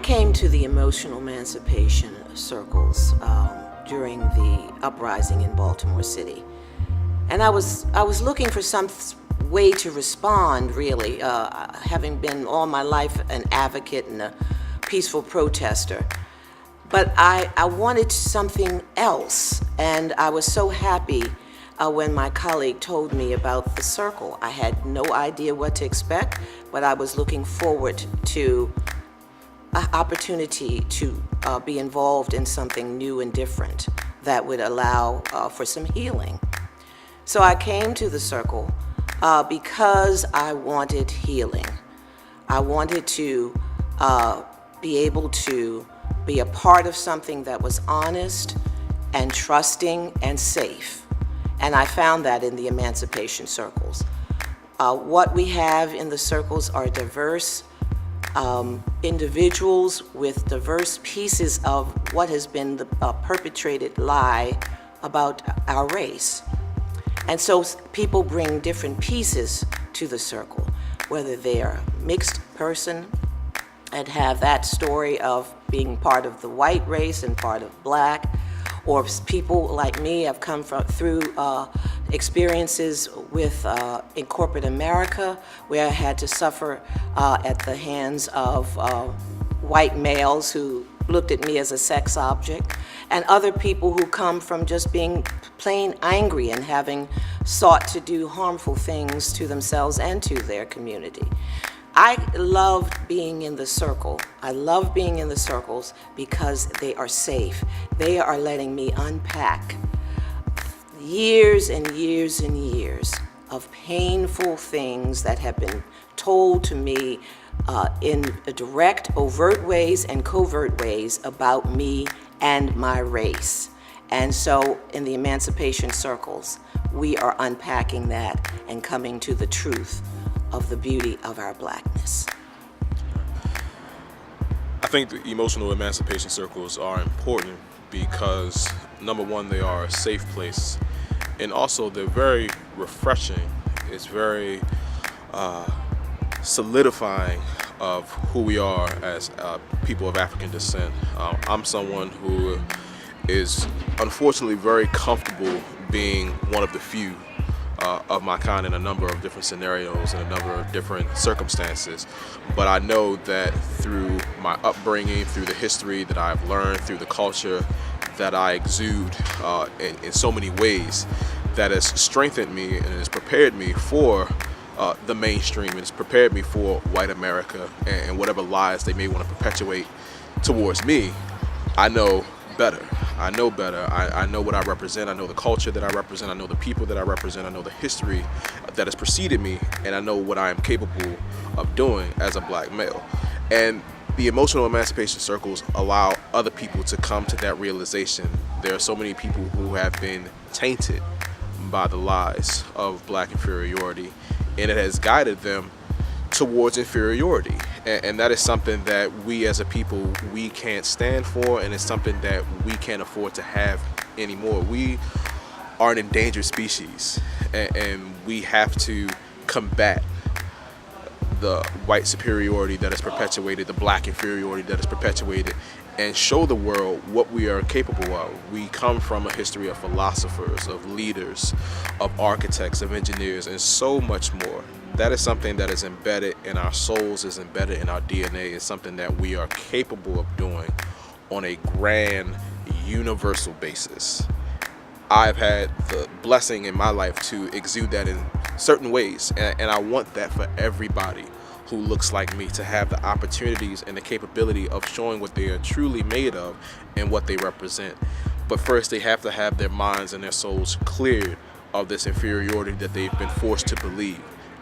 came to the Emotional Emancipation Circles during the uprising in Baltimore City. And I was looking for some way to respond, really, having been all my life an advocate and a peaceful protester. But I wanted something else, and I was so happy when my colleague told me about the circle. I had no idea what to expect, but I was looking forward to an opportunity to be involved in something new and different that would allow for some healing. So I came to the circle because I wanted healing. I wanted to be able to be a part of something that was honest and trusting and safe. And I found that in the Emancipation Circles. What we have in the circles are diverse individuals with diverse pieces of what has been the perpetrated lie about our race. And so people bring different pieces to the circle, whether they're a mixed person and have that story of being part of the white race and part of black, or people like me have come through experiences with in corporate America, where I had to suffer at the hands of white males who looked at me as a sex object, and other people who come from just being plain angry and having sought to do harmful things to themselves and to their community. I love being in the circle. I love being in the circles because they are safe. They are letting me unpack years and years and years of painful things that have been told to me in direct, overt ways and covert ways about me and my race. And so in the Emancipation Circles, we are unpacking that and coming to the truth of the beauty of our blackness. I think the emotional emancipation circles are important because, number one, they are a safe place, and also they're very refreshing. It's very solidifying of who we are as people of African descent. I'm someone who is unfortunately very comfortable being one of the few of my kind in a number of different scenarios and a number of different circumstances. But I know that through my upbringing, through the history that I've learned, through the culture that I exude in so many ways, that has strengthened me and has prepared me for the mainstream, and has prepared me for white America and whatever lies they may want to perpetuate towards me. I know better. I know better. I know what I represent. I know the culture that I represent. I know the people that I represent. I know the history that has preceded me, and I know what I am capable of doing as a black male. And the emotional emancipation circles allow other people to come to that realization. There are so many people who have been tainted by the lies of black inferiority, and it has guided them towards inferiority. And that is something that we as a people, we can't stand for, and it's something that we can't afford to have anymore. We are an endangered species, and we have to combat the white superiority that is perpetuated, the black inferiority that is perpetuated, and show the world what we are capable of. We come from a history of philosophers, of leaders, of architects, of engineers, and so much more. That is something that is embedded in our souls, is embedded in our DNA. It's something that we are capable of doing on a grand, universal basis. I've had the blessing in my life to exude that in certain ways, and I want that for everybody who looks like me, to have the opportunities and the capability of showing what they are truly made of and what they represent. But first, they have to have their minds and their souls cleared of this inferiority that they've been forced to believe.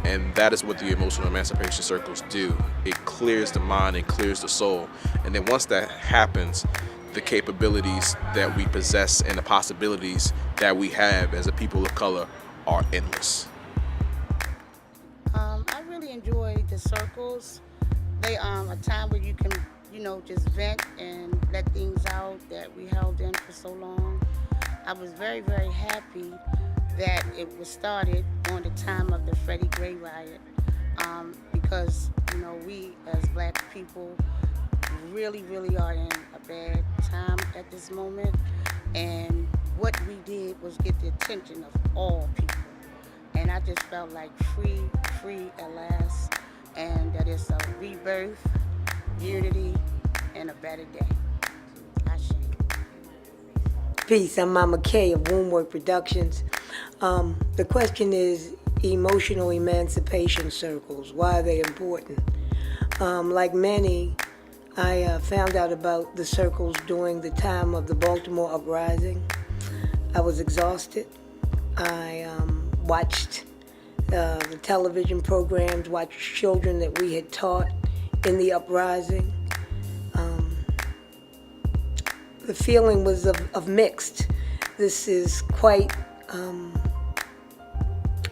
And that is what the emotional emancipation circles do. It clears the mind, it clears the soul. And then once that happens, the capabilities that we possess and the possibilities that we have as a people of color are endless. I really enjoy the circles. They a time where you can, just vent and let things out that we held in for so long. I was very, very happy that it was started on the time of the Freddie Gray riot, because we as black people really, really are in a bad time at this moment. And what we did was get the attention of all people. And I just felt like free at last. And that it's a rebirth, unity, and a better day. Ashe. Peace, I'm Mama K of WombWork Productions. The question is emotional emancipation circles. Why are they important? Like many, I found out about the circles during the time of the Baltimore uprising. I was exhausted. I watched the television programs, watched children that we had taught in the uprising. The feeling was of mixed. This is quite a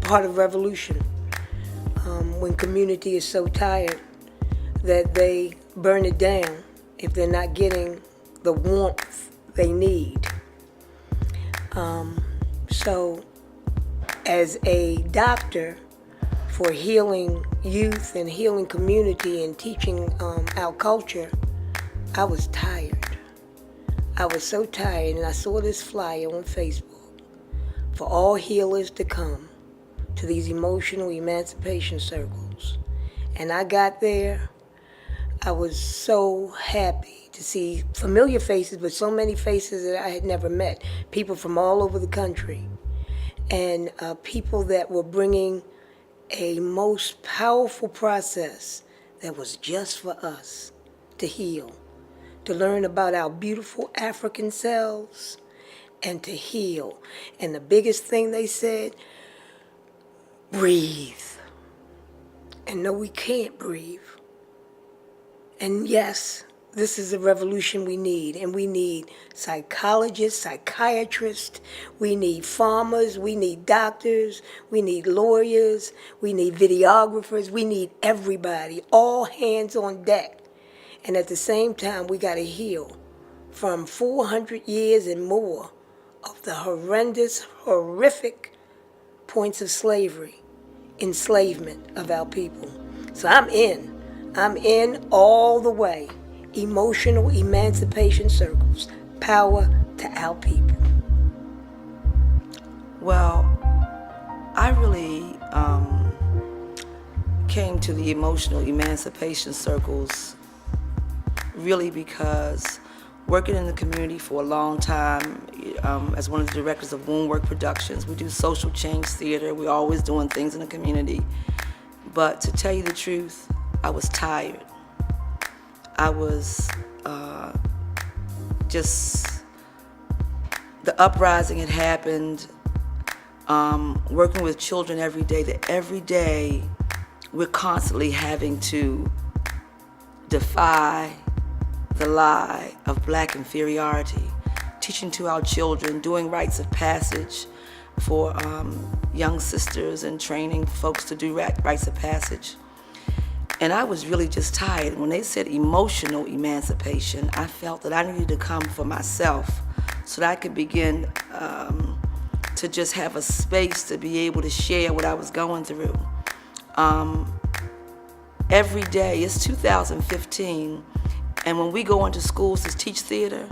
part of revolution. When community is so tired that they burn it down if they're not getting the warmth they need. So as a doctor for healing youth and healing community and teaching our culture, I was tired. I was so tired, and I saw this flyer on Facebook for all healers to come to these emotional emancipation circles. And I got there. I was so happy to see familiar faces, but so many faces that I had never met. People from all over the country. And people that were bringing a most powerful process that was just for us to heal, to learn about our beautiful African selves, and to heal. And the biggest thing they said, breathe. And no, we can't breathe. And yes, this is a revolution we need. And we need psychologists, psychiatrists, we need farmers, we need doctors, we need lawyers, we need videographers, we need everybody, all hands on deck. And at the same time, we got to heal from 400 years and more of the horrendous, horrific points of slavery, enslavement of our people. So I'm in all the way. Emotional emancipation circles, power to our people. Well, I really came to the emotional emancipation circles really because working in the community for a long time, as one of the directors of WombWork Productions, we do social change theater. We're always doing things in the community. But to tell you the truth, I was tired. I was the uprising had happened, working with children every day, that every day we're constantly having to defy the lie of black inferiority, teaching to our children, doing rites of passage for young sisters and training folks to do rites of passage. And I was really just tired. When they said emotional emancipation, I felt that I needed to come for myself so that I could begin to just have a space to be able to share what I was going through. Every day, it's 2015, and when we go into schools to teach theater,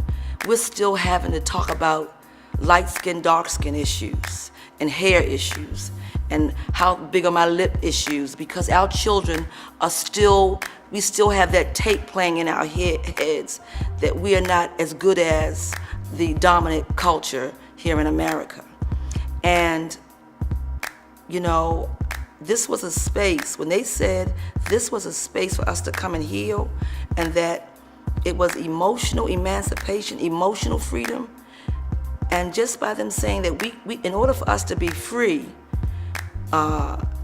we're still having to talk about light skin, dark skin issues and hair issues and how big are my lip issues, because our children are we still have that tape playing in our heads that we are not as good as the dominant culture here in America. And, you know, this was a space, when they said this was a space for us to come and heal, and that it was emotional emancipation, emotional freedom, and just by them saying that we in order for us to be free,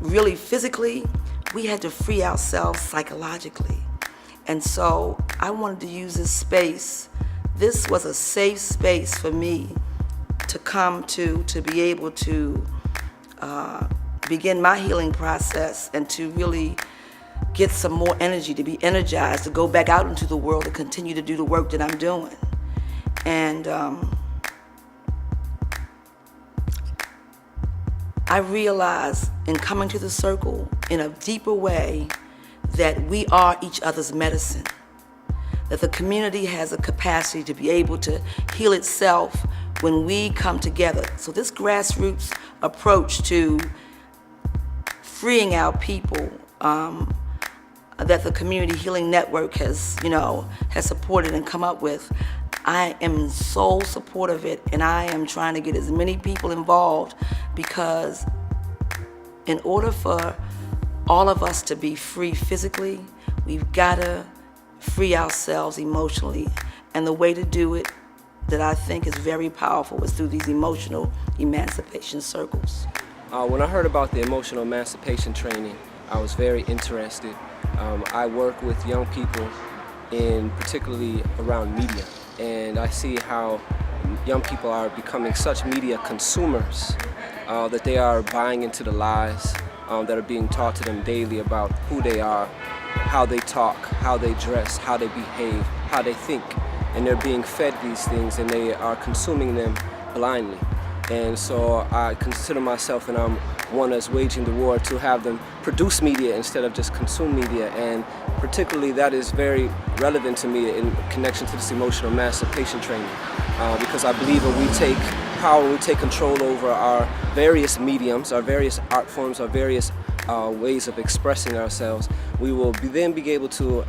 really physically, we had to free ourselves psychologically. And so I wanted to use this space. This was a safe space for me to come to be able to begin my healing process and to really get some more energy, to be energized, to go back out into the world and continue to do the work that I'm doing. And I realized in coming to the circle in a deeper way that we are each other's medicine. that the community has a capacity to be able to heal itself when we come together. So this grassroots approach to freeing our people that the Community Healing Network has, has supported and come up with, I am in sole support of it, and I am trying to get as many people involved, because in order for all of us to be free physically, we've got to free ourselves emotionally. And the way to do it that I think is very powerful is through these emotional emancipation circles. When I heard about the emotional emancipation training, I was very interested. I work with young people, particularly around media, and I see how young people are becoming such media consumers that they are buying into the lies that are being taught to them daily about who they are, how they talk, how they dress, how they behave, how they think. And they're being fed these things, and they are consuming them blindly. And so I consider myself, and I'm one that's waging the war to have them produce media instead of just consume media. And particularly that is very relevant to me in connection to this emotional emancipation training, because I believe when we take power, when we take control over our various mediums, our various art forms, our various ways of expressing ourselves, we will then be able to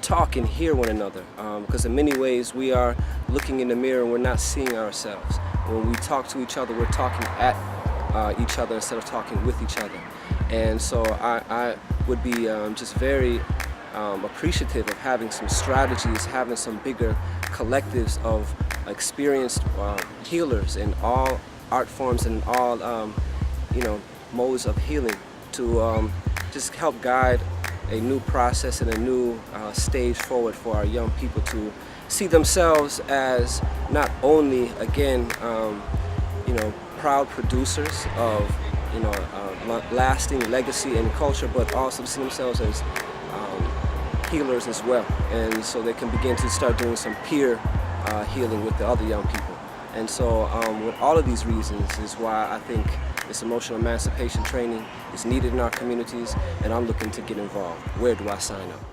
talk and hear one another, because in many ways we are looking in the mirror and we're not seeing ourselves. When we talk to each other, we're talking at each other instead of talking with each other. And so I would be just very appreciative of having some strategies, having some bigger collectives of experienced healers in all art forms and all modes of healing to just help guide a new process and a new stage forward for our young people to see themselves as not only, again, proud producers of lasting legacy and culture, but also to see themselves as healers as well. And so they can begin to start doing some peer healing with the other young people. And so with all of these reasons is why I think this emotional emancipation training is needed in our communities, and I'm looking to get involved. Where do I sign up?